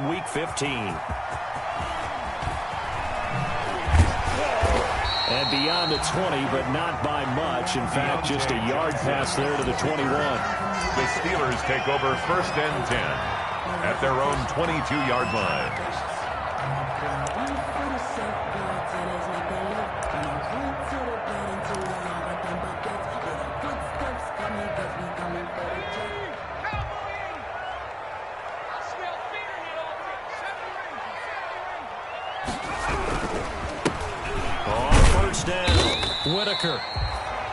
in Week 15. And beyond the 20, but not by much. In fact, just a yard pass there to the 21. The Steelers take over 1st and 10 at their own 22-yard line. Down, Whitaker.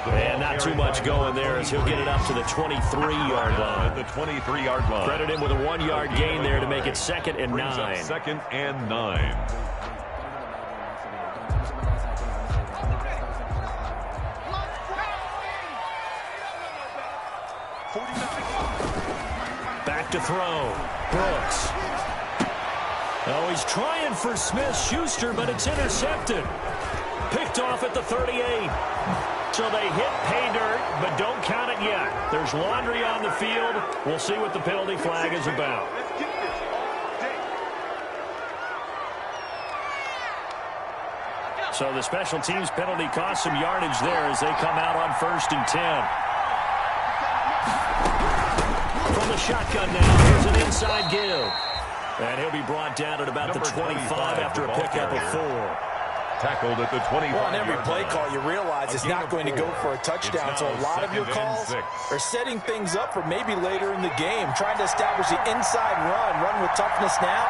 And not too much going there as he'll get it up to the 23-yard line. The 23-yard line. Credit him with a 1-yard gain there to make it 2nd and 9. 2nd and 9. Back to throw. Brooks. Oh, he's trying for Smith-Schuster, but it's intercepted. Picked off at the 38. So they hit pay dirt, but don't count it yet. There's laundry on the field. We'll see what the penalty flag is about. So the special teams penalty cost some yardage there as they come out on 1st and 10. From the shotgun now, here's an inside give. And he'll be brought down at about the 25 after a pickup of 4. Tackled at the 25. Well, on every play call, you realize it's not going to go for a touchdown. So a lot of your calls are setting things up for maybe later in the game, trying to establish the inside run with toughness now.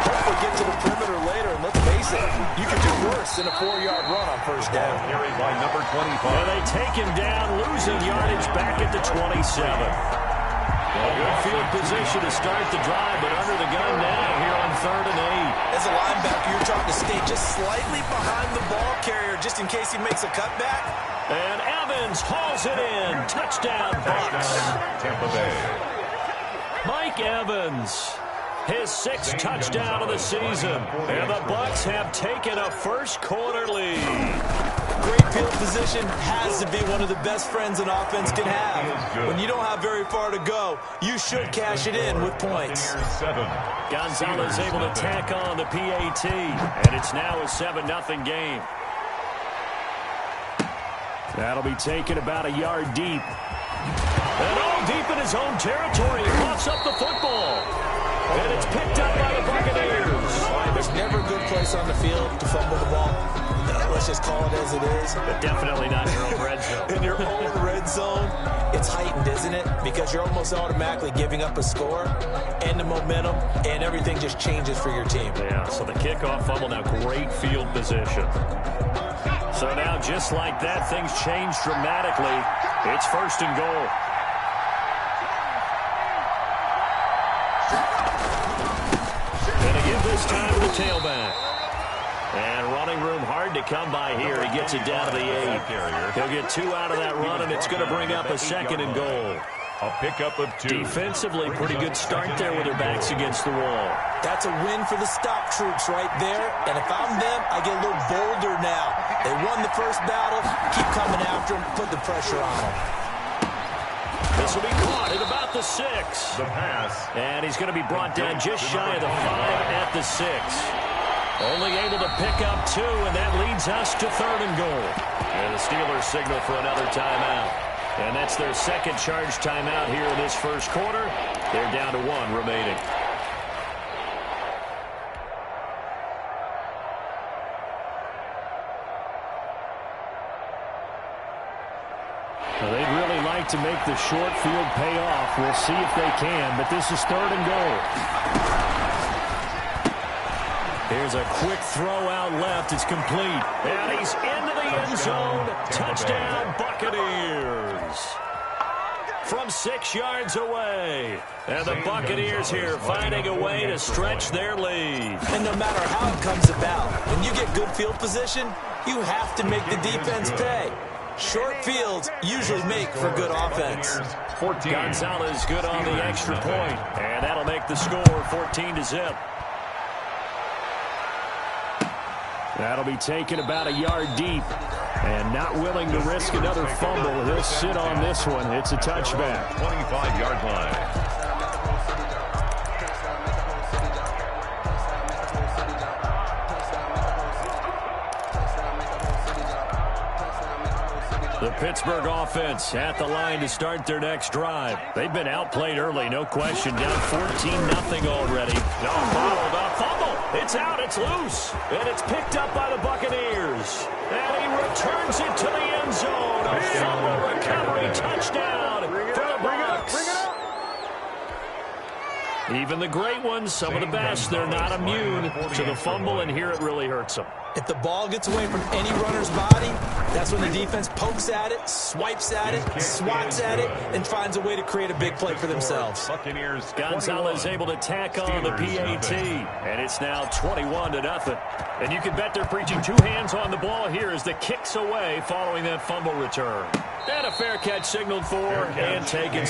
Hopefully get to the perimeter later. And let's face it, you can do worse than a 4-yard run on 1st down. Carried by number 25. And they take him down, losing yardage back at the 27. Well, good field position to start the drive, but under the gun now here on 3rd and 8. As a linebacker, you're trying to stay just slightly behind the ball carrier just in case he makes a cutback. And Evans hauls it in. Touchdown, Bucks. Tampa Bay. Mike Evans, his 6th touchdown of the season. And the Bucks have taken a first-quarter lead. Great field position has to be one of the best friends an offense can have. When you don't have very far to go, you should cash it in with points. Gonzalez able to tack on the PAT, and it's now a 7-0 game. That'll be taken about a yard deep. And all deep in his own territory. He coughs up the football. And it's picked up by the Buccaneers. There's never a good place on the field to fumble the ball. Let's just call it as it is. But definitely not your own red zone. In your own red zone, it's heightened, isn't it? Because you're almost automatically giving up a score and the momentum, and everything just changes for your team. Yeah, so the kickoff fumble, now great field position. So now, just like that, things change dramatically. It's 1st and goal. And again this time to the tailback. And running room hard to come by here. He gets it down to the 8. He'll get 2 out of that run, and it's going to bring up a 2nd and goal. A pickup of 2. Defensively, pretty good start there with their backs against the wall. That's a win for the stop troops right there. And if I'm them, I get a little bolder now. They won the first battle. Keep coming after them. Put the pressure on them. This will be caught at about the 6. The pass. And he's going to be brought down just shy of the 5 at the 6. Only able to pick up 2, and that leads us to 3rd and goal. And the Steelers signal for another timeout. And that's their 2nd charge timeout here in this first quarter. They're down to 1 remaining. Well, they'd really like to make the short field pay off. We'll see if they can, but this is 3rd and goal. Here's a quick throw out left. It's complete. And he's into the end zone. Touchdown, Buccaneers. From 6 yards away. And the Buccaneers here finding a way to stretch their lead. And no matter how it comes about, when you get good field position, you have to make the defense pay. Short fields usually make for good offense. Gonzalez good on the extra point. And that'll make the score 14-0. That'll be taken about a yard deep. And not willing to risk another fumble. He'll sit on this one. It's a touchback. 25-yard line. The Pittsburgh offense at the line to start their next drive. They've been outplayed early, no question. Down 14-0 already. Bottled up, fumble. It's out, it's loose. And it's picked up by the Buccaneers. And he returns it to the end zone. A fumble recovery touchdown for the Bucs. Even the great ones, some of the best, they're not immune to the fumble, and here it really hurts them. If the ball gets away from any runner's body, that's when the defense pokes at it, swipes at it, swats at it, and finds a way to create a big play for themselves. Gonzalez able to tack on the PAT, and it's now 21-0. And you can bet they're preaching two hands on the ball here as the kick's away following that fumble return. And a fair catch signaled for and taken.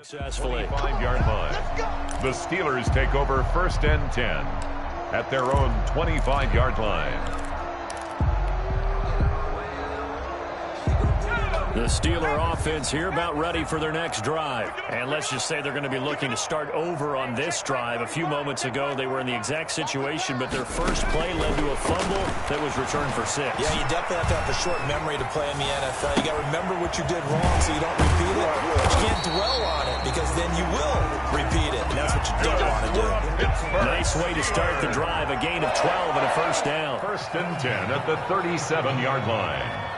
Successfully. 5-yard line. The Steelers take over 1st and 10 at their own 25-yard line. The Steeler offense here about ready for their next drive. And let's just say they're going to be looking to start over on this drive. A few moments ago, they were in the exact situation, but their first play led to a fumble that was returned for 6. Yeah, you definitely have to have a short memory to play in the NFL. You got to remember what you did wrong so you don't repeat it. But you can't dwell on it because then you will repeat it, and that's what you don't want to do. Nice way to start the drive. A gain of 12 and a first down. 1st and 10 at the 37-yard line.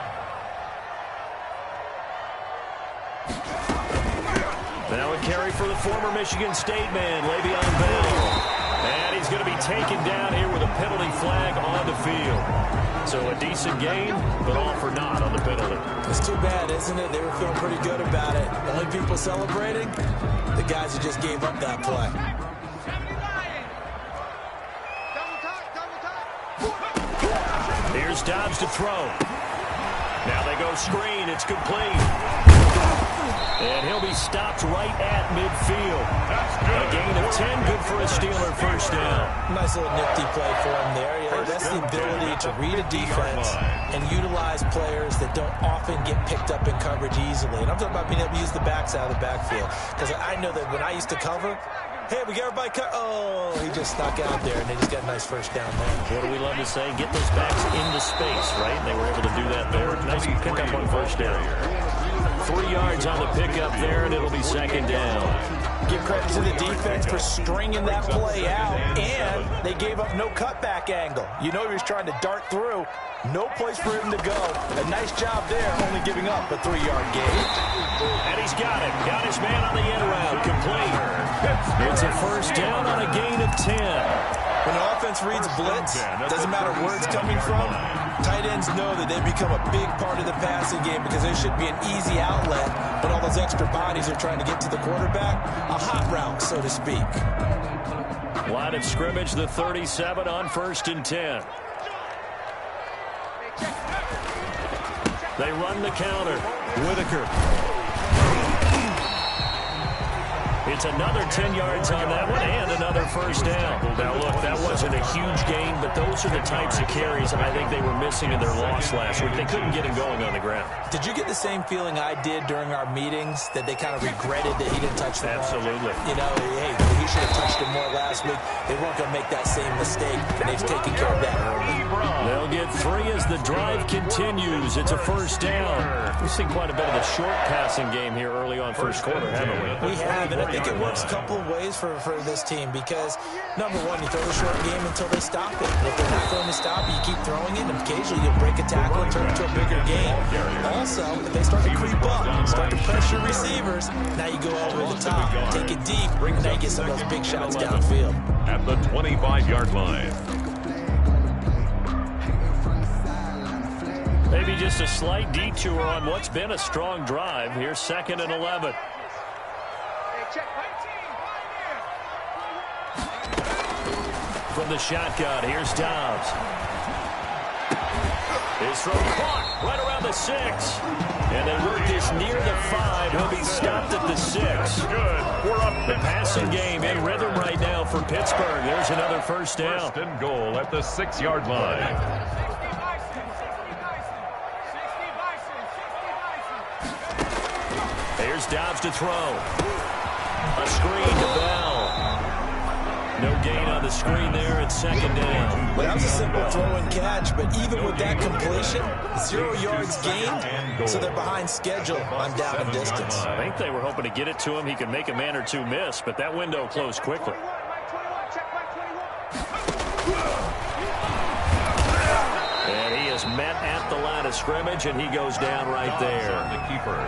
Now a carry for the former Michigan State man, Le'Veon Bell. And he's going to be taken down here with a penalty flag on the field. So a decent gain, but all for naught on the penalty. It's too bad, isn't it? They were feeling pretty good about it. The only people celebrating, the guys who just gave up that play. Here's Dobbs to throw. Now they go screen. It's complete. And he'll be stopped right at midfield. A gain of 10, good for a Steeler first down. Nice little nifty play for him there. Yeah, that's the ability to read a defense and utilize players that don't often get picked up in coverage easily. And I'm talking about being able to use the backside of the backfield. Because I know that when I used to cover, hey, we got everybody cut. Oh, he just stuck out there, and they just got a nice first down there. What do we love to say? Get those backs into space, right? And they were able to do that there. Nice pickup on first down. 3 yards on the pickup there, and it'll be second down. Give credit to the defense for stringing that play out, and they gave up no cutback angle. You know he was trying to dart through. No place for him to go. A nice job there, only giving up a 3-yard gain. And he's got it. Got his man on the end route. Complete. It's a first down on a gain of 10. When an offense reads blitz, doesn't matter where it's coming from, tight ends know that they become a big part of the passing game because there should be an easy outlet, but all those extra bodies are trying to get to the quarterback. A hot route, so to speak. Line of scrimmage, the 37 on 1st and 10. They run the counter. Whitaker. It's another 10 yards on that one and another first down. Now, look, that wasn't a huge gain, but those are the types of carries I think they were missing in their loss last week. They couldn't get him going on the ground. Did you get the same feeling I did during our meetings, that they kind of regretted that he didn't touch the ball? Absolutely. You know, hey, he should have touched him more last week. They weren't going to make that same mistake, and they've taken care of that early. They'll get 3 as the drive continues. It's a first down. We've seen quite a bit of a short passing game here early on first quarter, haven't we? We have, and I think it works a couple of ways for this team because, number one, you throw the short game until they stop it. And if they're not going to stop it, you keep throwing it, and occasionally you'll break a tackle and turn it into a bigger game. Also, if they start to creep up, start to pressure receivers, now you go over the top, take it deep, and now you get some of those big shots downfield. At the 25-yard line. Maybe just a slight detour on what's been a strong drive. Here's 2nd and 11. From the shotgun, here's Dobbs. His throw caught right around the 6. And they work this near the 5. He'll be stopped at the 6. Good. We're up. The passing game in rhythm right now for Pittsburgh. There's another first down. 1st and goal at the 6-yard line. Here's Dobbs to throw. A screen to Bell. No gain on the screen there. It's second down. Well, that was a simple throw and catch, but even with that completion, 0 yards gained, so they're behind schedule on down and distance. I think they were hoping to get it to him. He could make a man or two miss, but that window closed quickly. And he is met at the line of scrimmage, and he goes down right there.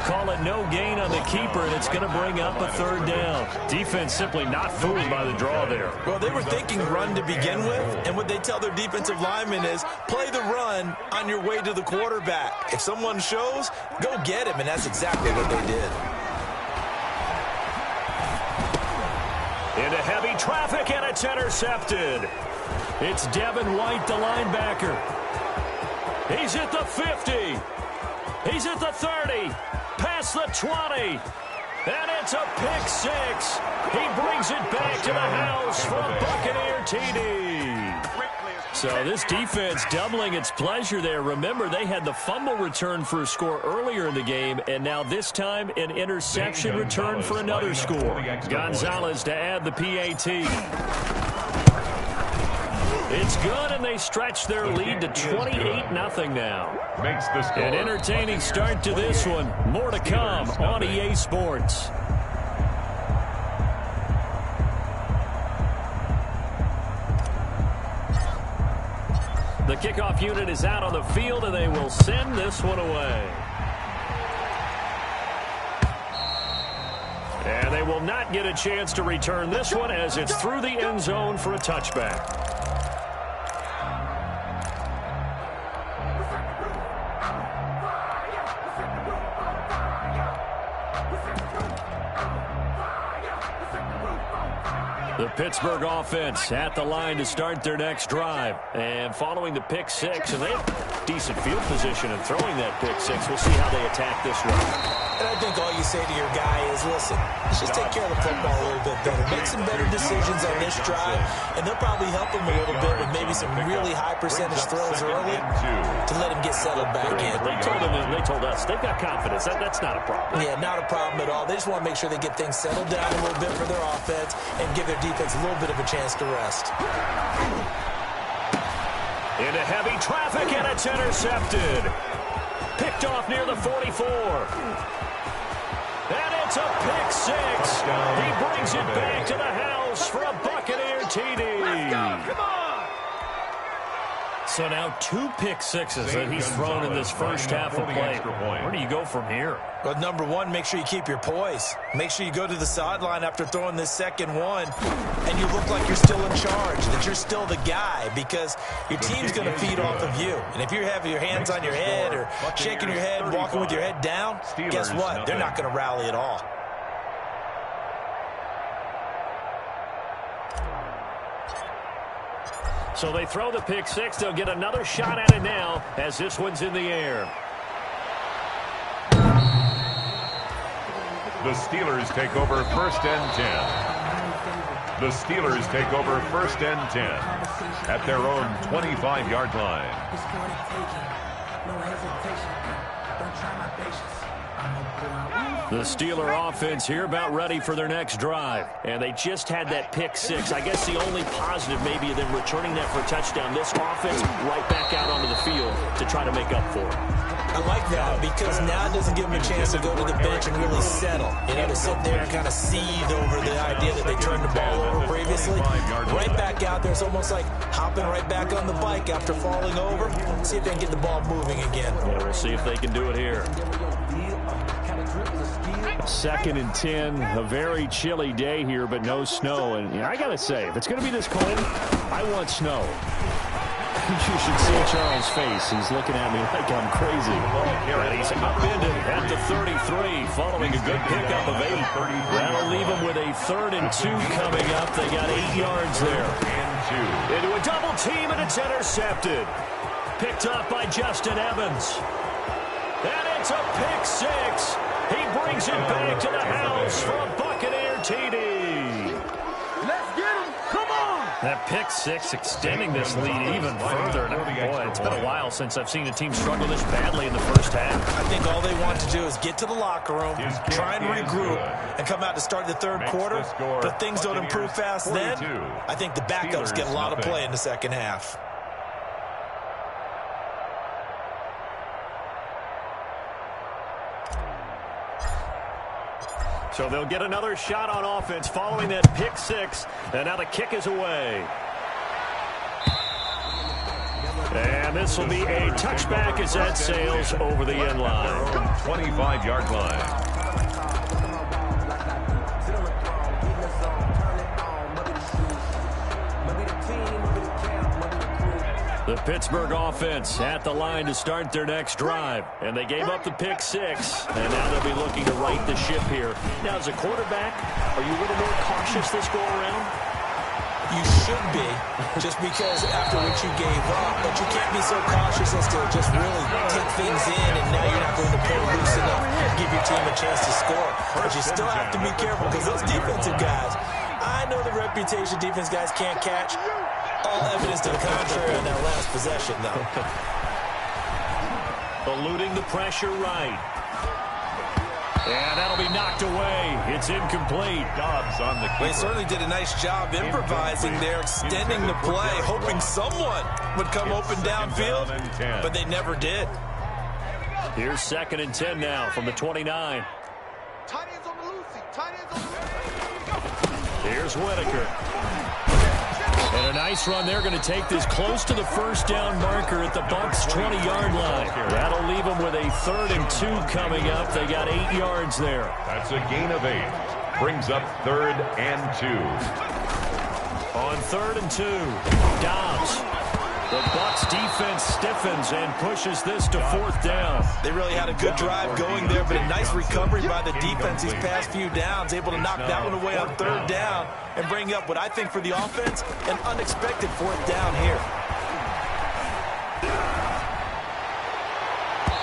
Call it no gain on the keeper, and it's going to bring up a third down. Defense simply not fooled by the draw there. Well, they were thinking run to begin with, and what they tell their defensive linemen is play the run on your way to the quarterback. If someone shows, go get him, and that's exactly what they did. Into heavy traffic, and it's intercepted. It's Devin White, the linebacker. He's at the 50. He's at the 30. Past the 20. And it's a pick six. He brings it back to the house for a Buccaneer TD. So this defense doubling its pleasure there. Remember, they had the fumble return for a score earlier in the game, and now this time an interception return for another score. Gonzalez to add the PAT. It's good, and they stretch their lead to 28-0 now. Makes the score. An entertaining start to this one. More to come on EA Sports. The kickoff unit is out on the field, and they will send this one away. And they will not get a chance to return this one as it's through the end zone for a touchback. The Pittsburgh offense at the line to start their next drive. And following the pick six, and they have decent field position in throwing that pick six. We'll see how they attack this one. And I think all you say to your guy is, listen, let's just take care of the football a little bit better. Make some better decisions on this drive, and they'll probably help him a little bit with maybe some really high percentage throws early to let him get settled back in. They told us they've got confidence. That's not a problem. Yeah, not a problem at all. They just want to make sure they get things settled down a little bit for their offense and give their defense a little bit of a chance to rest. Into heavy traffic, and it's intercepted. Picked off near the 44. And it's a pick six. He brings it back to the house for a Buccaneer TD. Let's go. Come on. So now 2 pick sixes that he's thrown in this first half of play. Where do you go from here? Well, number one, make sure you keep your poise. Make sure you go to the sideline after throwing this second one, and you look like you're still in charge, that you're still the guy, because your team's going to feed off of you. And if you have your hands on your head or shaking your head, walking with your head down, guess what? They're not going to rally at all. So they throw the pick six. They'll get another shot at it now as this one's in the air. The Steelers take over first and 10. The Steelers take over first and 10 at their own 25-yard line. The Steeler offense here about ready for their next drive. And they just had that pick six. I guess the only positive maybe of them returning that for a touchdown. This offense right back out onto the field to try to make up for it. I like that because now it doesn't give them a chance to go to the bench and really settle. You know, to sit there and kind of seethe over the idea that they turned the ball over previously. Right back out there. It's almost like hopping right back on the bike after falling over. See if they can get the ball moving again. Yeah, we'll see if they can do it here. 2nd and 10, a very chilly day here, but no snow. And I got to say, if it's going to be this cold, I want snow. You should see Charles' face. He's looking at me like I'm crazy. And he's upended at the 33, following a good pickup of 8. That'll leave him with a 3rd and 2 coming up. They got 8 yards there. Into a double team, and it's intercepted. Picked up by Justin Evans. And it's a pick six. He brings it back to the house for a Buccaneer TD. Let's get him. Come on. That pick six extending this lead even further. Boy, it's been a while since I've seen a team struggle this badly in the first half. I think all they want to do is get to the locker room, try and regroup, and come out to start the third quarter. But things don't improve fast then. I think the backups get a lot of play in the second half. So they'll get another shot on offense following that pick six. And now the kick is away. And this will be a touchback as that sails over the end line. 25-yard line. The Pittsburgh offense at the line to start their next drive. And they gave up the pick six. And now they'll be looking to right the ship here. Now, as a quarterback, are you a little more cautious this go-around? You should be, just because after what you gave up. But you can't be so cautious as to just really take things in, and now you're not going to play loose enough to give your team a chance to score. But you still have to be careful, because those defensive guys, I know the reputation defense guys can't catch. All evidence to the contrary on that last possession, though. Eluding the pressure right. And that'll be knocked away. It's incomplete. Dobbs on the keeper. They certainly did a nice job improvising there, extending the play, hoping someone would come open downfield, but they never did. Here's 2nd and 10 now from the 29. Here's Whitaker. And a nice run. They're going to take this close to the first down marker at the Bucs' 20-yard line. That'll leave them with a 3rd and 2 coming up. They got 8 yards there. That's a gain of 8. Brings up 3rd and 2. On 3rd and 2, Dobbs. The Bucs defense stiffens and pushes this to 4th down. They really had a good drive going there, but a nice recovery by the defense these past few downs, able to knock that one away on 3rd down and bring up what I think for the offense, an unexpected 4th down here.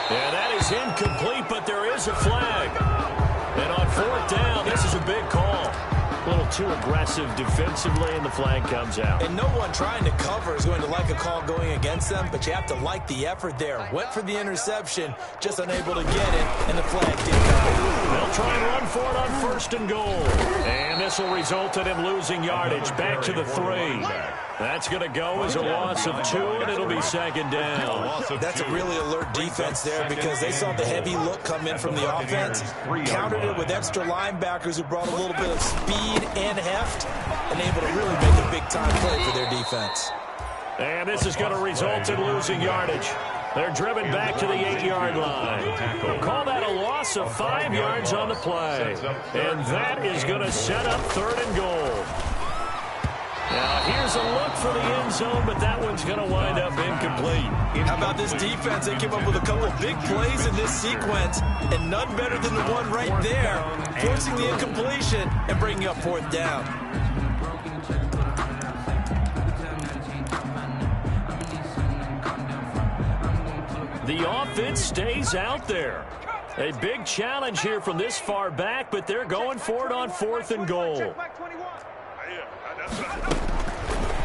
Yeah, that is incomplete, but there is a flag. And on 4th down, this is a big call. A little too aggressive defensively, and the flag comes out. And no one trying to cover is going to like a call going against them, but you have to like the effort there. Went for the interception, just unable to get it, and the flag did come. They'll try and run for it on 1st and goal. And this will result in him losing yardage back to the 3. That's going to go as a loss of 2, and it'll be 2nd down. That's a really alert defense there, because they saw the heavy look come in from the offense, countered it with extra linebackers who brought a little bit of speed and heft, and able to really make a big-time play for their defense. And this is going to result in losing yardage. They're driven back to the 8-yard line. We'll call that a loss of 5 yards on the play. And that is going to set up 3rd and goal. Now, here's a look for the end zone, but that one's going to wind up incomplete. How about this defense? They came up with a couple of big plays in this sequence, and none better than the one right there, forcing the incompletion and bringing up 4th down. The offense stays out there. A big challenge here from this far back, but they're going for it on 4th and goal.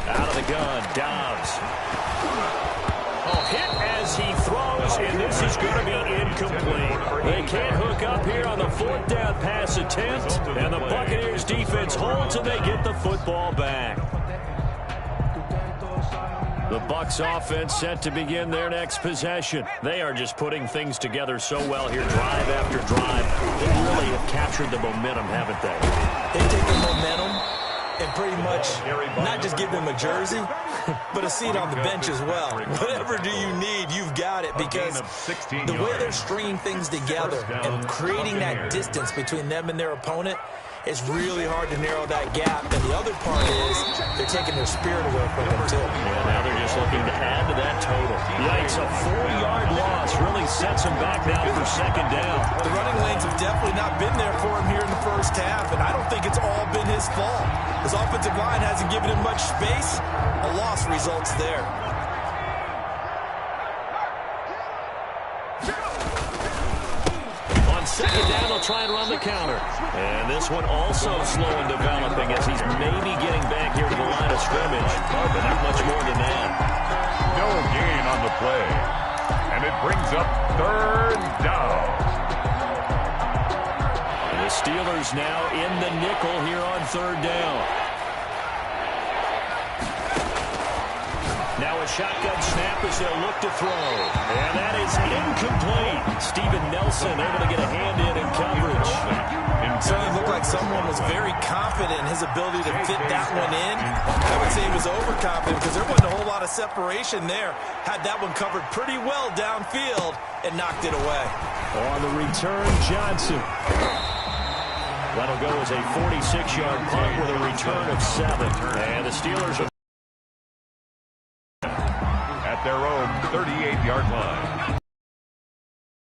Out of the gun, Dobbs. Oh, hit as he throws, and this is going to be incomplete. They can't hook up here on the 4th down pass attempt, and the Buccaneers defense holds and they get the football back. The Bucs offense set to begin their next possession. They are just putting things together so well here, drive after drive. They really have captured the momentum, haven't they? They've taken momentum and pretty much not just give them a jersey, but a seat on the bench as well. Whatever do you need, you've got it, because the way they're stringing things together and creating that distance between them and their opponent, it's really hard to narrow that gap. And the other part is they're taking their spirit away from them, too. Yeah, now they're just looking to add to that total. Yikes, a 4-yard loss really sets them back now for 2nd down. The running lanes have definitely not been there for him here in the first half, and I don't think it's all been his fault. His offensive line hasn't given him much space. A loss results there. On 2nd down, they'll try and run the counter. And this one also slow in developing as he's maybe getting back here to the line of scrimmage. much more than that. No gain on the play. And it brings up third down. The Steelers now in the nickel here on third down. Now a shotgun snap as they'll look to throw. And that is incomplete. Steven Nelson able to get a hand in coverage. Certainly looked like someone was very confident in his ability to fit that one in. I would say he was overconfident because there wasn't a whole lot of separation there. Had that one covered pretty well downfield and knocked it away. On the return, Johnson. That'll go as a 46-yard punt with a return of 7. And the Steelers are at their own 38-yard line.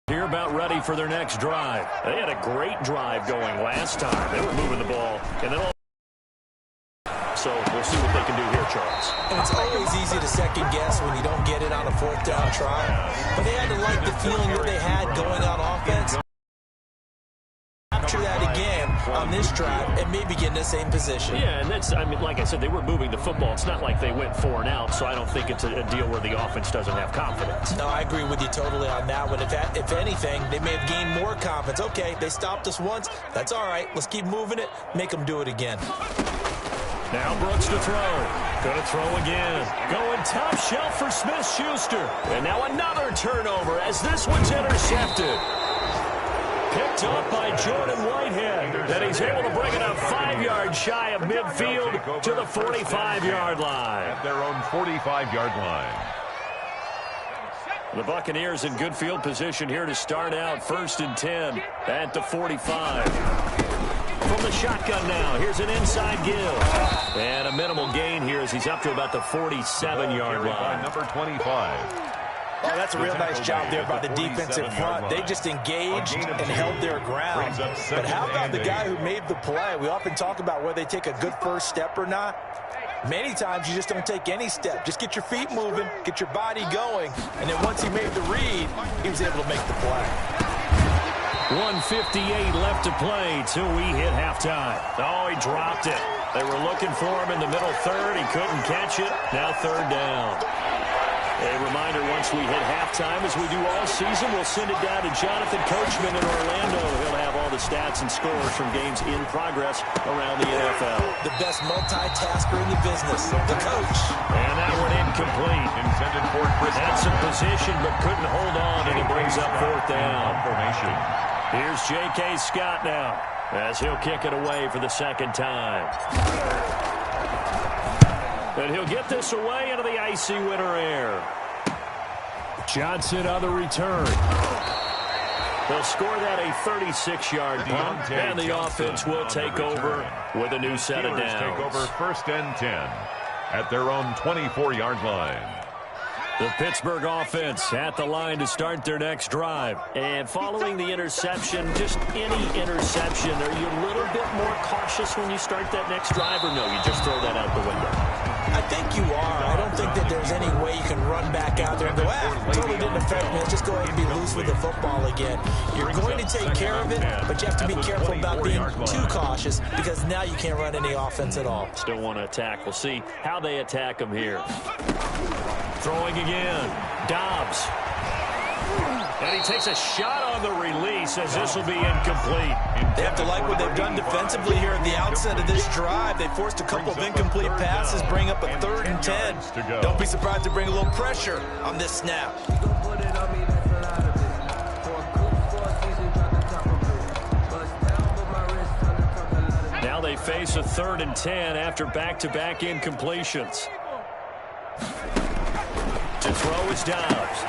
Here about ready for their next drive. They had a great drive going last time. They were moving the ball. And then so we'll see what they can do here, Charles. And it's always easy to second guess when you don't get it on a fourth down try. But they had to like the feeling that they had going on offense. Capture that again on this drive and maybe get in the same position. Yeah, and that's, I mean, like I said, they were moving the football. It's not like they went 4 and out, so I don't think it's a deal where the offense doesn't have confidence. No, I agree with you totally on that one. If anything, they may have gained more confidence. Okay, they stopped us once. That's all right. Let's keep moving it. Make them do it again. Now Brooks to throw. Going to throw again. Going top shelf for Smith-Schuster. And now another turnover as this one's intercepted. Picked up by Jordan Whitehead. And he's able to bring it up 5 yards shy of midfield to the 45-yard line. At their own 45-yard line. The Buccaneers in good field position here to start out 1st and 10 at the 45. From the shotgun now, here's an inside give. And a minimal gain here as he's up to about the 47-yard line. Number 25. Oh, that's a real nice job there by the defensive front. They just engaged and held their ground. But how about the guy who made the play? We often talk about whether they take a good first step or not. Many times you just don't take any step. Just get your feet moving, get your body going, and then once he made the read, he was able to make the play. 1:58 left to play till we hit halftime. Oh, he dropped it. They were looking for him in the middle third. He couldn't catch it. Now third down. A reminder, once we hit halftime, as we do all season, we'll send it down to Jonathan Coachman in Orlando. He'll have all the stats and scores from games in progress around the NFL. The best multitasker in the business, the coach. And that one incomplete. Intended for Chris. Had some position, but couldn't hold on, and he brings up fourth down. Formation. Here's J.K. Scott now, as he'll kick it away for the second time. And he'll get this away into the icy winter air. Johnson on the return. They'll score that a 36-yard punt, and the offense will take over with a new set of downs. Take over 1st and 10 at their own 24-yard line. The Pittsburgh offense at the line to start their next drive. And following the interception, just any interception, are you a little bit more cautious when you start that next drive, or no, you just throw that out the window? I think you are. I don't think that there's any way you can run back out there and go, totally didn't affect me. Let's just go ahead and be loose with the football again. You're going to take care of it, but you have to be careful about being too cautious because now you can't run any offense at all. Still want to attack. We'll see how they attack them here. Throwing again. Dobbs. And he takes a shot on the release as this will be incomplete. They have to like what they've done defensively here at the outset of this drive. They forced a couple of incomplete passes, bring up a 3rd and 10. Don't be surprised to bring a little pressure on this snap. Now they face a 3rd and 10 after back-to-back incompletions. To throw is Dobbs.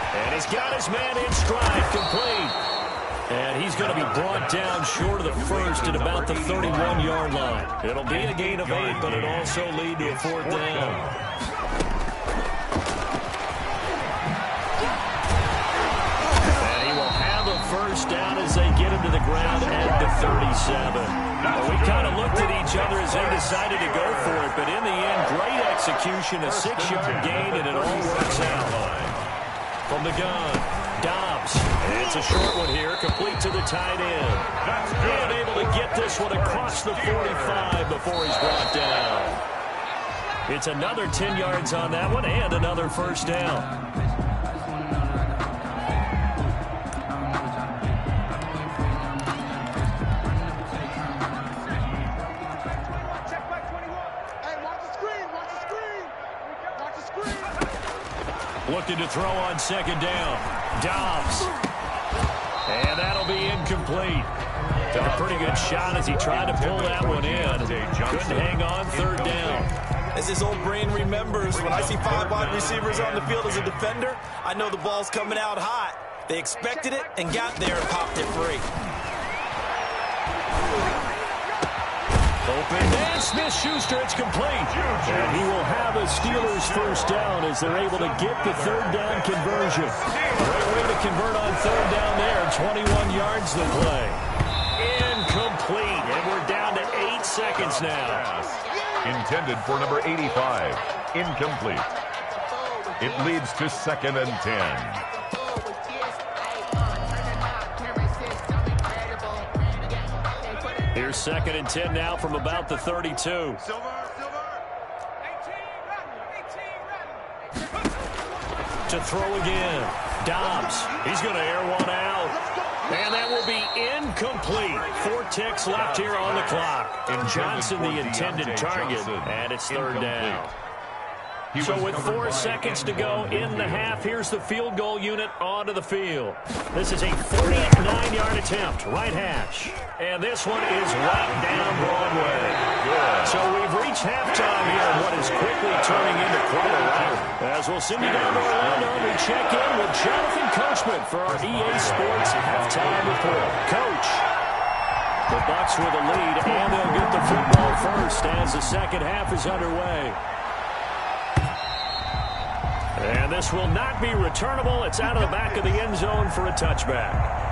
And he's got his man in stride, complete. And he's going to be brought down short of the first at about the 31-yard line. It'll be a gain of 8, but it'll also lead to a 4th down. And he will have a first down as they get him to the ground at the 37. Well, we kind of looked at each other as they decided to go for it, but in the end, great execution, a 6-yard gain, and it all works out. From the gun, Dobbs. And it's a short one here, complete to the tight end. And able to get this one across the 45 before he's brought down. It's another 10 yards on that one and another first down. Looking to throw on second down. Dobbs. And that'll be incomplete. Took a pretty good shot as he tried to pull that one in. Couldn't hang on third down. As his old brain remembers, when I see 5 wide receivers on the field as a defender, I know the ball's coming out hot. They expected it and got there and popped it free. Open and Smith-Schuster, it's complete. And he will have a Steelers first down as they're able to get the third down conversion. Great way to convert on third down there. 21 yards to play. Incomplete. And we're down to 8 seconds now. Intended for number 85. Incomplete. It leads to 2nd and 10. Here's 2nd and 10 now from about the 32. To throw again. Dobbs. He's going to air one out. And that will be incomplete. 4 ticks left here on the clock. And Johnson the intended target. And it's third down. So with 4 seconds to go in the half, here's the field goal unit onto the field. This is a 49-yard attempt, right hash. And this one is right down Broadway. So we've reached halftime here in what is quickly turning into quite a rout. As we'll send you down to Orlando, we check in with Jonathan Coachman for our EA Sports Halftime Report. Coach. The Bucs with a lead, and they'll get the football first as the second half is underway. And this will not be returnable. It's out of the back of the end zone for a touchback.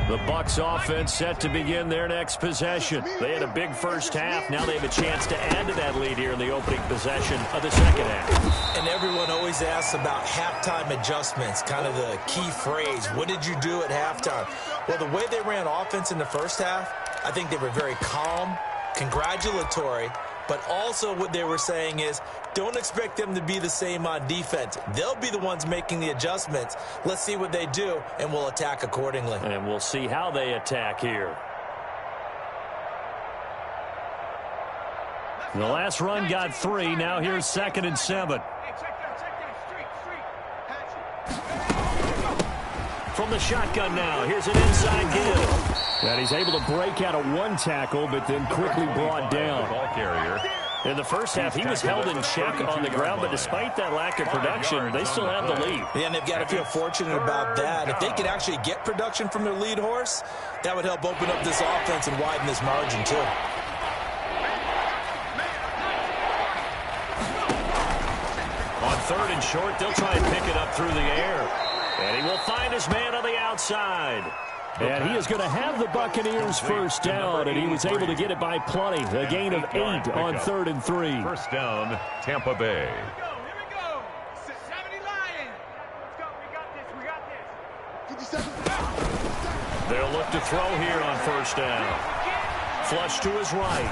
The Bucs offense set to begin their next possession. They had a big first half. Now they have a chance to add to that lead here in the opening possession of the second half. And everyone always asks about halftime adjustments, kind of the key phrase. What did you do at halftime? Well, the way they ran offense in the first half, I think they were very calm, congratulatory, but also what they were saying is don't expect them to be the same on defense. They'll be the ones making the adjustments. Let's see what they do, and we'll attack accordingly. And we'll see how they attack here. The last run got 3. Now here's 2nd and 7. From the shotgun now, here's an inside give. And he's able to break out of 1 tackle, but then quickly brought down. Ball carrier. In the first half, he was held in check on the ground, but despite that lack of production, they still have the lead. Yeah, and they've got to feel fortunate about that. If they could actually get production from their lead horse, that would help open up this offense and widen this margin, too. On 3rd and short, they'll try and pick it up through the air. And he will find his man on the outside. And he is going to have the Buccaneers first down, and he was able to get it by plenty. A gain of 8 on 3rd and 3. First down, Tampa Bay. Here we go. 70 Lions. Let's go. We got this. They'll look to throw here on first down. Flush to his right.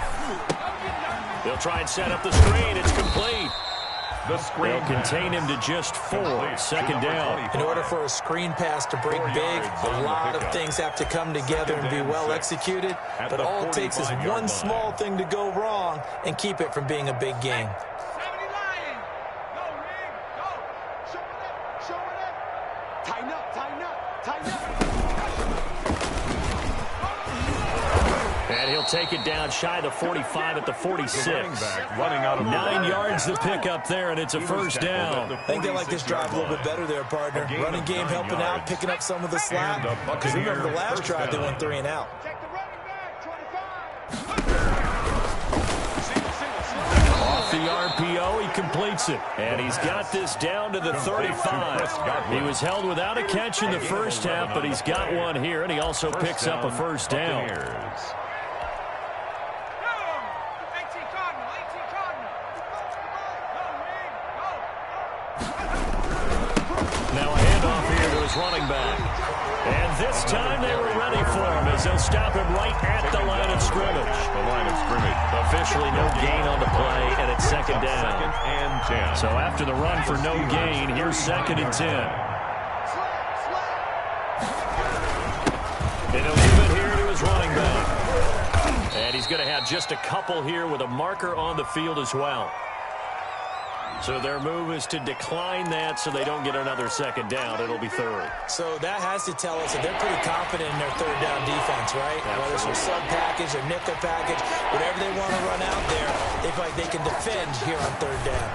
They'll try and set up the screen. It's complete. They'll contain him to just 4. 2nd down. In order for a screen pass to break big, a lot of things have to come together and be well executed. But all it takes is one small thing to go wrong and keep it from being a big game. 70 Lions. Go, Ring. Go. Show it up. Tighten up. And he'll take it down shy of the 45 at the 46. 9 yards to pick up there, and it's a first down. I think they like this drive a little bit better there, partner. Running game helping out, picking up some of the slack. Because remember the last drive, they went 3 and out. Check the running back. 25. Off the RPO, he completes it. And he's got this down to the 35. He was held without a catch in the first half, but he's got one here, and he also picks up a first down. this time they were ready for him as they'll stop him right at the line of scrimmage. The line of scrimmage. Officially no gain on the play, and it's second down. Second and 10. So after the run for no gain, here's second and 10. And he'll give it here to his running back. And he's going to have just a couple here with a marker on the field as well. So their move is to decline that so they don't get another second down. It'll be third. So that has to tell us that they're pretty confident in their third down defense, right? Absolutely. Whether it's a sub package or nickel package, whatever they want to run out there, they feel like they can defend here on third down.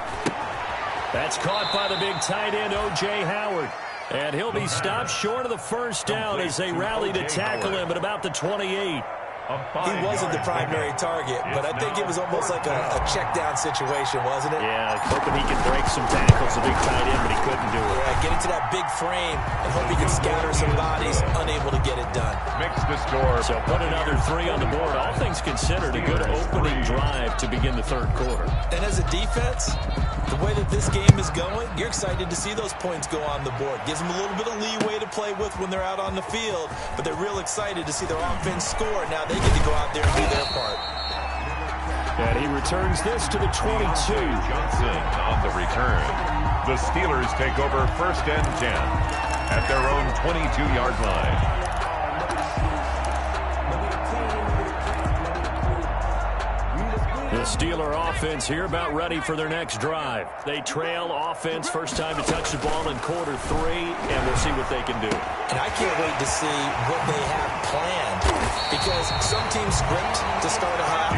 That's caught by the big tight end, O.J. Howard. And he'll be stopped short of the first down as they rally to tackle him at about the 28. He wasn't the primary target, but I think it was almost like a check down situation, wasn't it? Yeah, hoping he could break some tackles, a big tight end, but he couldn't do it. Yeah, get into that big frame and hope he can scatter some bodies, unable to get it done. Makes the score. So put another 3 on the board. All things considered, a good opening drive to begin the third quarter. And as a defense, the way that this game is going, you're excited to see those points go on the board. Gives them a little bit of leeway to play with when they're out on the field, but they're real excited to see their offense score. Now they get to go out there and do their part. And he returns this to the 22. Johnson on the return. The Steelers take over first and 10 at their own 22-yard line. The Steeler offense here about ready for their next drive. They trail offense, first time to touch the ball in quarter 3, and we'll see what they can do. And I can't wait to see what they have planned, because some teams script to start a half.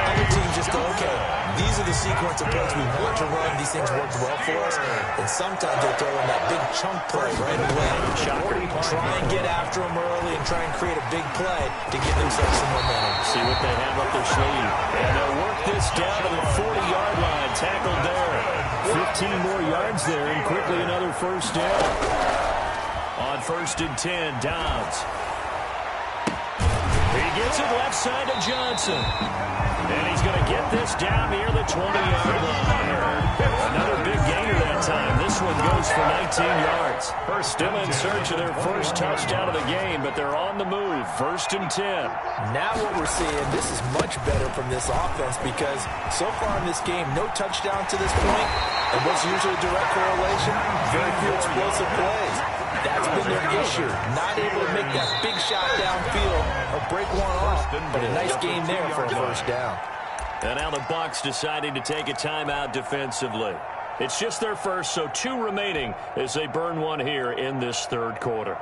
Other teams just go, okay, these are the sequence of plays we want to run. These things work well for us. And sometimes they throw in that big chunk play right away. Shocker. Try and get after them early and try and create a big play to give themselves some momentum. See what they have up their sleeve. And they'll work this down to the 40-yard line. Tackled there. 15 more yards there, and quickly another first down. On first and 10, Downs. He gets it left side to Johnson. And he's going to get this down near the 20-yard line. Another big gainer that time. This one goes for 19 yards. Still in search of their first touchdown of the game, but they're on the move. First and 10. Now what we're seeing, this is much better from this offense, because so far in this game, no touchdown to this point. And what's usually a direct correlation? Very few explosive plays. That's been their issue. Not able to make that big shot downfield or break one off. But a nice game there for a first down. And now the Bucs deciding to take a timeout defensively. It's just their first, so 2 remaining as they burn one here in this third quarter.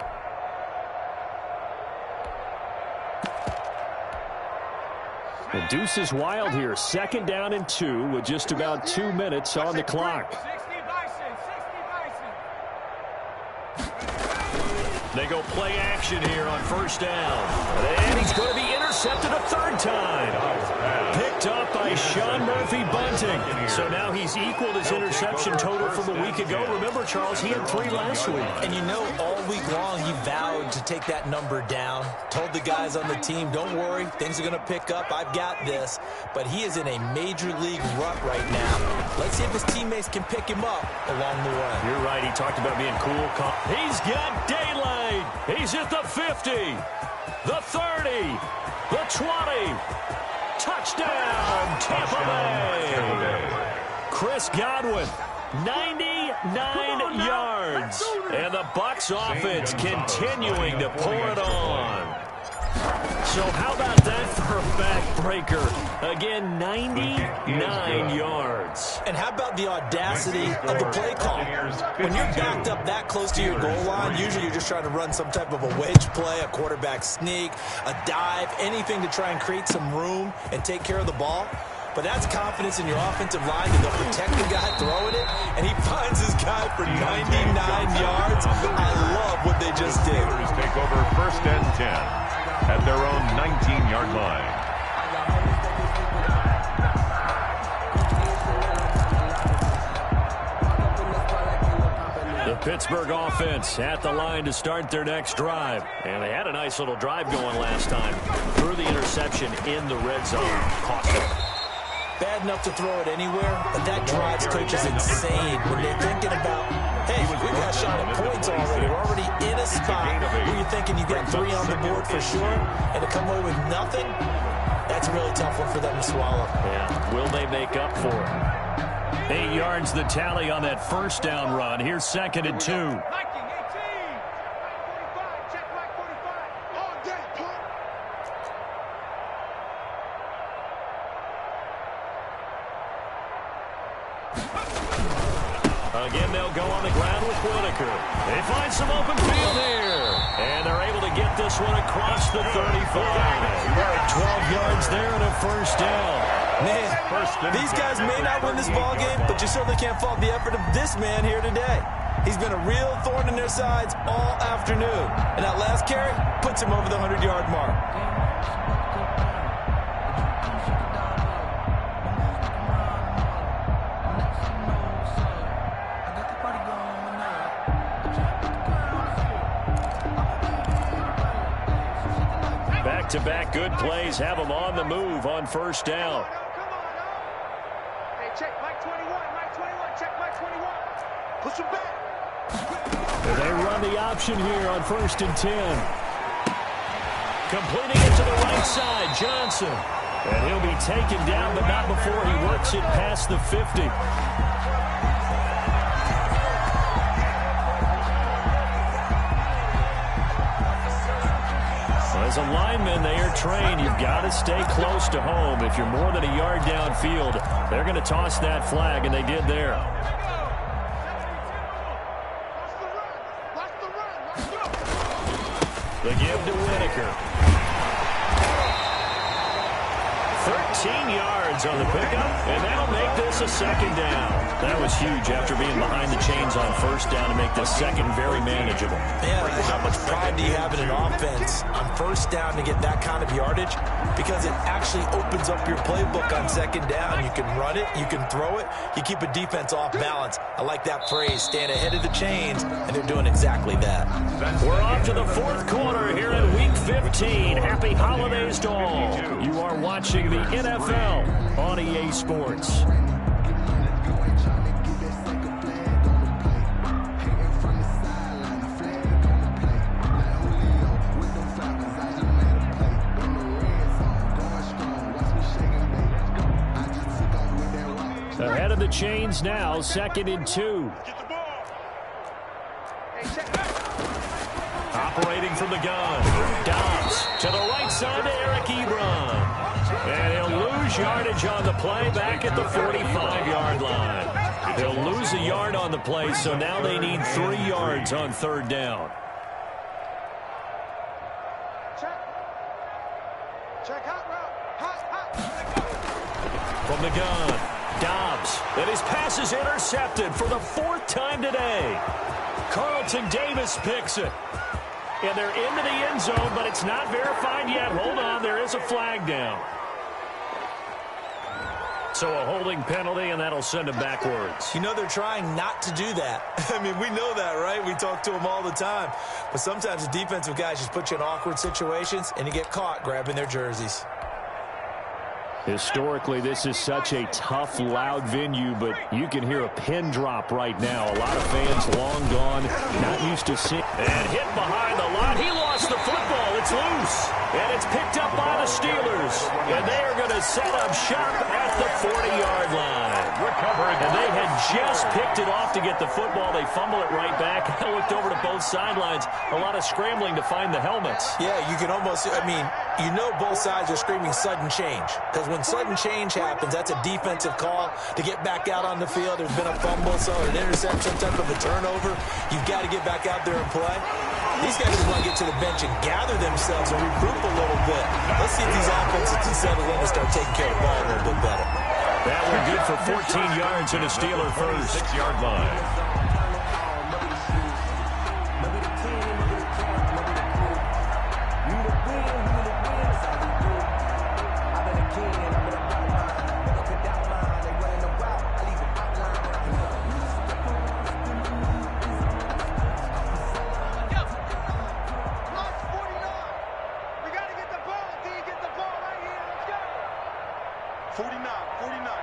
The deuce is wild here. Second down and 2 with just about 2 minutes on the clock. They go play action here on first down. And he's going to be intercepted a third time. Picked up by Sean Murphy-Bunting. So now he's equaled his interception total from a week ago. Remember, Charles, he had 3 last week. And you know, all week long he vowed to take that number down. Told the guys on the team, don't worry, things are going to pick up. I've got this. But he is in a major league rut right now. Let's see if his teammates can pick him up along the way. You're right. He talked about being cool. He's got daylight. He's at the 50, the 30, the 20. Touchdown, Tampa Bay. Chris Godwin, 99 yards. And the Bucs offense continuing to pour it on. So how about that for a backbreaker? Again, 99 yards. And how about the audacity of the play call? When you're backed up that close to your goal line, usually you're just trying to run some type of a wedge play, a quarterback sneak, a dive, anything to try and create some room and take care of the ball. But that's confidence in your offensive line that they'll protect the guy throwing it, and he finds his guy for 99 yards. I love what they just did. Steelers take over first and 10 at their own 19-yard line. The Pittsburgh offense at the line to start their next drive. And they had a nice little drive going last time. Threw the interception in the red zone. Cost them. bad enough to throw it anywhere, but that drives coaches insane when they're thinking about, hey, we got a shot at points already. We're already in a spot where you're thinking you got 3 on the board for sure, and to come away with nothing, that's a really tough one for them to swallow. Yeah, will they make up for it? 8 yards the tally on that first down run. Here's 2nd and 2. Again, they'll go on the ground with Whitaker. They find some open field here. And they're able to get this one across the 35. 12 yards there and a first down. Man, these guys may not win this ball game, but you certainly can't fault the effort of this man here today. He's been a real thorn in their sides all afternoon. And that last carry puts him over the 100-yard mark. Back-to-back good plays have them on the move on first down. Hey, check Mike 21, Mike 21, check Mike 21. Push him back. And they run the option here on 1st and 10. Completing it to the right side, Johnson. And he'll be taken down, but not before he works it past the 50. As a lineman, they are trained. You've got to stay close to home. If you're more than a yard downfield, they're going to toss that flag, and they did there. The give to Whitaker. 13 yards on the pickup, and that'll make this a 2nd down. That was huge after being behind the chains on first down to make this 2nd very manageable. Man, how much pride do you have in an offense on first down to get that kind of yardage? Because it actually opens up your playbook on 2nd down. You can run it, you can throw it, you keep a defense off balance. I like that phrase, stand ahead of the chains, and they're doing exactly that. We're off to the 4th quarter here in Week 15. Happy holidays to all. You are watching the NFL on EA Sports. Ahead of the chains now, 2nd and 2. Operating from the gun. Dobbs to the right side to Eric Ebron. And he'll lose yardage on the play back at the 45-yard line. They'll lose a yard on the play, so now they need 3 yards on 3rd down. Check hot route. From the gun, Dobbs. And his pass is intercepted for the 4th time today. Carlton Davis picks it. And they're into the end zone, but it's not verified yet. Hold on, there is a flag down. So a holding penalty, and that'll send him backwards. You know they're trying not to do that. I mean, we know that, right? We talk to them all the time. But sometimes the defensive guys just put you in awkward situations, and you get caught grabbing their jerseys. Historically, this is such a tough, loud venue, but you can hear a pin drop right now. A lot of fans long gone, not used to seeing. And hit behind the line. He lost the football. It's loose. And it's picked up by the Steelers. And they are going to set up shop at the 40-yard line. And they had just picked it off to get the football. They fumble it right back. I looked over to both sidelines. A lot of scrambling to find the helmets. Yeah, you can almost, I mean, you know both sides are screaming sudden change. Because when sudden change happens, that's a defensive call to get back out on the field. There's been a fumble, so an interception, some type of a turnover. You've got to get back out there and play. These guys just want to get to the bench and gather themselves and regroup a little bit. Let's see if these offenses can settle in and start taking care of the ball a little bit better. That one good for 14 yards and a Steeler first. 6-yard line. Forty-nine.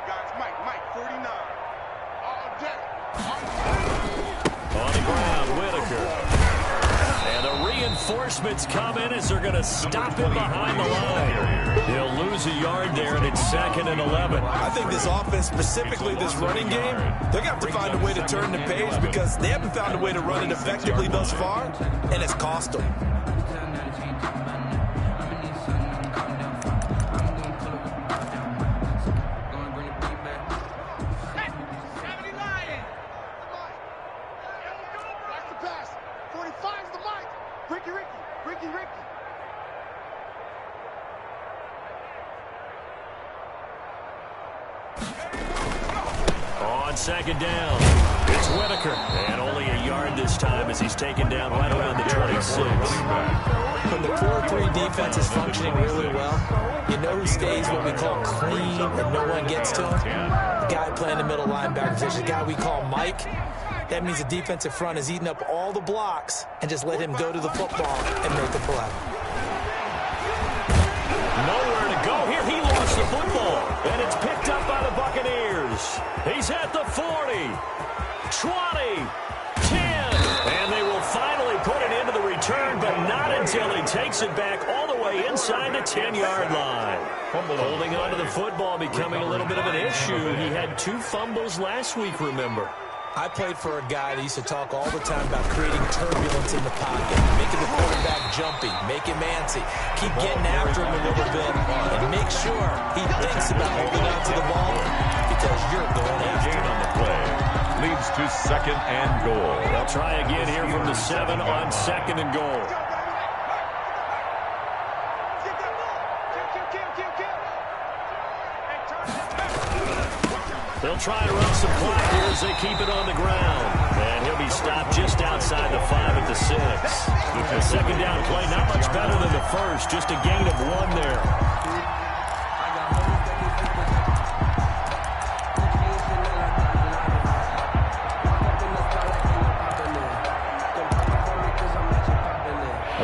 Reinforcements come in as they're going to stop him behind the line. He'll lose a yard there, and it's 2nd and 11. I think this offense, specifically this running game, they're going to have to find a way to turn the page because they haven't found a way to run it effectively thus far, and it's cost them. On 2nd down, it's Whitaker. And only a yard this time as he's taken down right around the 26. When the 4-3 defense is functioning really well, you know who stays what we call clean and no one gets to him? The guy playing the middle linebacker position, the guy we call Mike. That means the defensive front is eating up all the blocks and just let him go to the football and make the play. Nowhere to go here. He lost the football, and it's picked up by the Buccaneers. He's at the 40, 20, 10, and they will finally put it into the return, but not until he takes it back all the way inside the 10-yard line. Holding on to the football becoming a little bit of an issue. He had 2 fumbles last week, remember. I played for a guy that used to talk all the time about creating turbulence in the pocket, making the quarterback jumpy, make him antsy, keep getting after him a little bit, and make sure he thinks about holding on to the ball because you're going after him on the play. Leads to 2nd and goal. They'll try again here from the 7 on 2nd and goal. They'll try to run some clock here as they keep it on the ground. And he'll be stopped just outside the 5 at the 6. The 2nd down play, not much better than the first, just a gain of 1 there.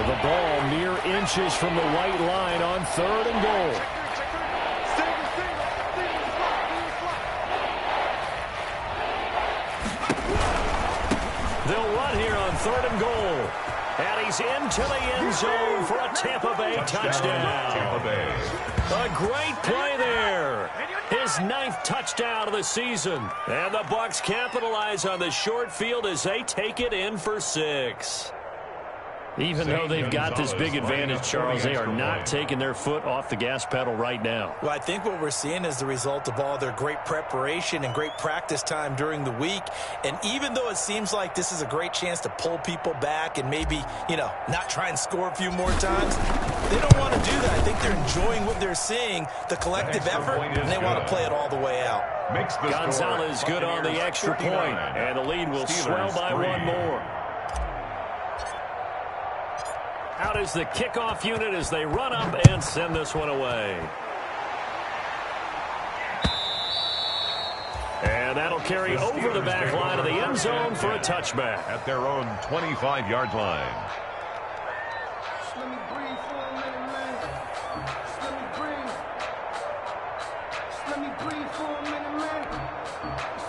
The ball mere inches from the white line on 3rd and goal. They'll run here on 3rd and goal. And he's into the end zone for a Tampa Bay touchdown. Tampa Bay. A great play there. His 9th touchdown of the season. And the Bucs capitalize on the short field as they take it in for 6. Even though they've got this big advantage, Charles, they are not taking their foot off the gas pedal right now. Well, I think what we're seeing is the result of all their great preparation and great practice time during the week. And even though it seems like this is a great chance to pull people back and maybe, not try and score a few more times, they don't want to do that. I think they're enjoying what they're seeing, the collective effort, and they want to play it all the way out. Gonzalez good on the extra point, and the lead will swell by 1 more. Out is the kickoff unit as they run up and send this one away. And that'll carry over the back line of the end zone for a touchback. At their own 25-yard line. Let me breathe for a minute, man. Let me breathe. Let me breathe for a minute, man.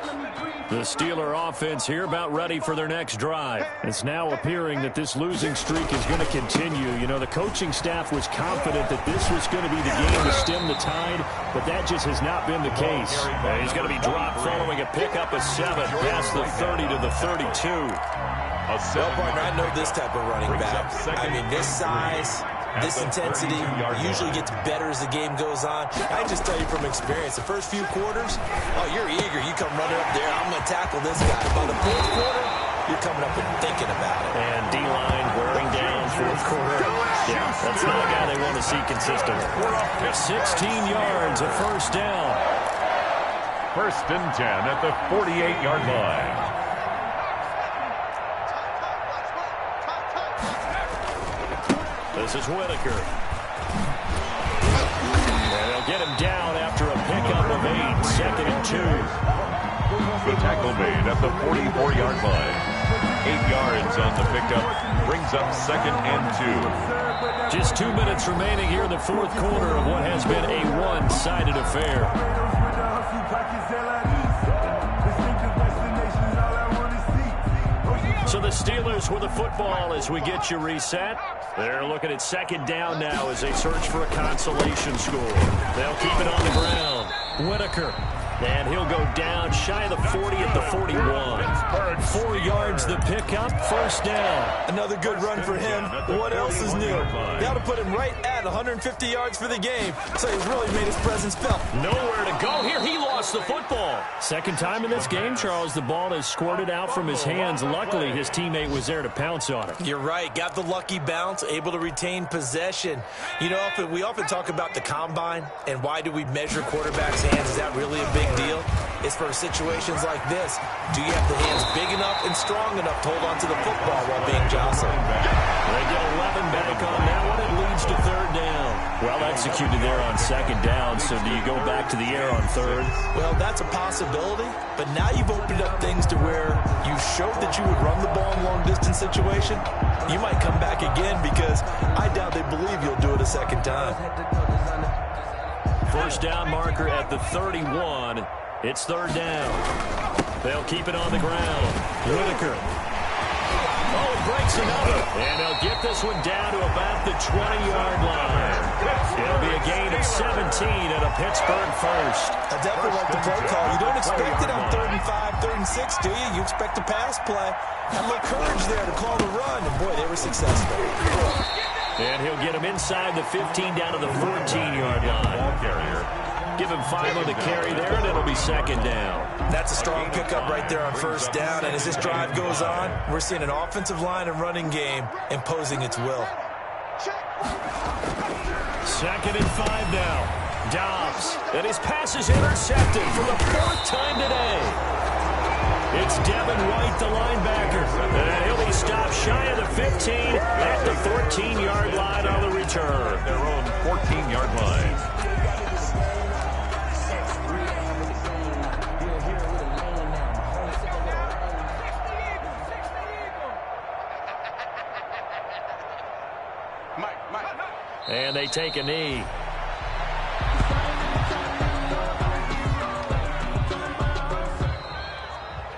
Let me breathe. The Steeler offense here about ready for their next drive. It's now appearing that this losing streak is going to continue. The coaching staff was confident that this was going to be the game to stem the tide, but that just has not been the case. And he's going to be dropped following a pickup of 7 past the 30 to the 32. Well, partner, I know this type of running back. I mean, this size, this intensity usually gets better as the game goes on. I just tell you from experience, the first few quarters, you're eager. You come running up there, I'm going to tackle this guy. By the 4th quarter, you're coming up and thinking about it. And D-line wearing down 4th quarter. Yeah, that's not a guy they want to see consistent. 16 yards, a 1st down. 1st and 10 at the 48-yard line. This is Whitaker. And they'll get him down after a pickup of 8, 2nd and 2. The tackle made at the 44-yard line. 8 yards on the pickup. Brings up 2nd and 2. Just 2 minutes remaining here in the 4th quarter of what has been a one-sided affair. So the Steelers with the football as we get you reset. They're looking at second down now as they search for a consolation score. They'll keep it on the ground. Whitaker. And he'll go down shy of the 40 at the 41. 4 yards the pickup, first down. Another good run for him. What else is new? They ought to put him right at 150 yards for the game, so he's really made his presence felt. Nowhere to go here. He lost the football. Second time in this game, Charles, the ball has squirted out from his hands. Luckily, his teammate was there to pounce on it. You're right. Got the lucky bounce, able to retain possession. You know, we often talk about the combine and why do we measure quarterbacks' hands. Is that really a big deal? It's for situations like this. Do you have the hands big enough and strong enough to hold on to the football while being jostled? They get 11 back on that one. It leads to third down. Well executed there on second down, so do you go back to the air on third? Well, that's a possibility, but now you've opened up things to where you showed that you would run the ball in long-distance situation. You might come back again because I doubt they believe you'll do it a second time. First down marker at the 31. It's third down. They'll keep it on the ground. Whitaker. Oh, he breaks another. And they'll get this one down to about the 20-yard line. It'll be a gain of 17 and a Pittsburgh first. I definitely like the play call. You don't expect it on 3rd and 5, 3rd and 6, do you? You expect a pass play. Had a little courage there to call the run, and boy, they were successful. And he'll get him inside the 15 down to the 14-yard line. Ball carrier. Give him 5 on the carry there, and it'll be second down. That's a strong pickup right there on first down, and as this drive goes on, we're seeing an offensive line and running game imposing its will. Second and 5 now. Dobbs, and his pass is intercepted for the 4th time today. It's Devin White, the linebacker, and he'll be stopped shy of the 15 at the 14-yard line on the return. Their own 14-yard line. And they take a knee.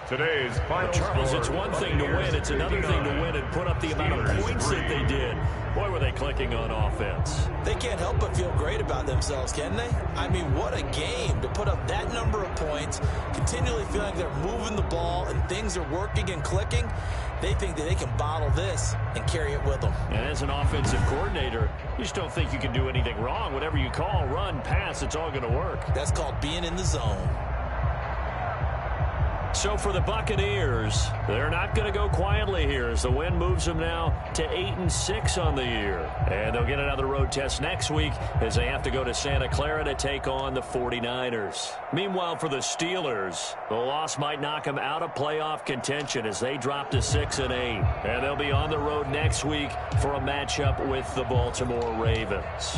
Today's final Charles, score. it's one thing to win. It's another thing to win and put up the amount of points that they did. Boy, were they clicking on offense. They can't help but feel great about themselves, can they? I mean, what a game to put up that number of points, continually feeling like they're moving the ball and things are working and clicking. They think that they can bottle this and carry it with them. And as an offensive coordinator, you just don't think you can do anything wrong. Whatever you call, run, pass, it's all going to work. That's called being in the zone. So for the Buccaneers, they're not going to go quietly here as the win moves them now to 8-6 on the year. And they'll get another road test next week as they have to go to Santa Clara to take on the 49ers. Meanwhile, for the Steelers, the loss might knock them out of playoff contention as they drop to 6-8. And they'll be on the road next week for a matchup with the Baltimore Ravens.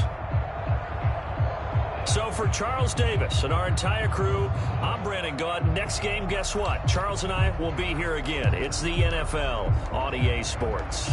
So for Charles Davis and our entire crew, I'm Brandon Gaudin. Next game, guess what? Charles and I will be here again. It's the NFL on EA Sports.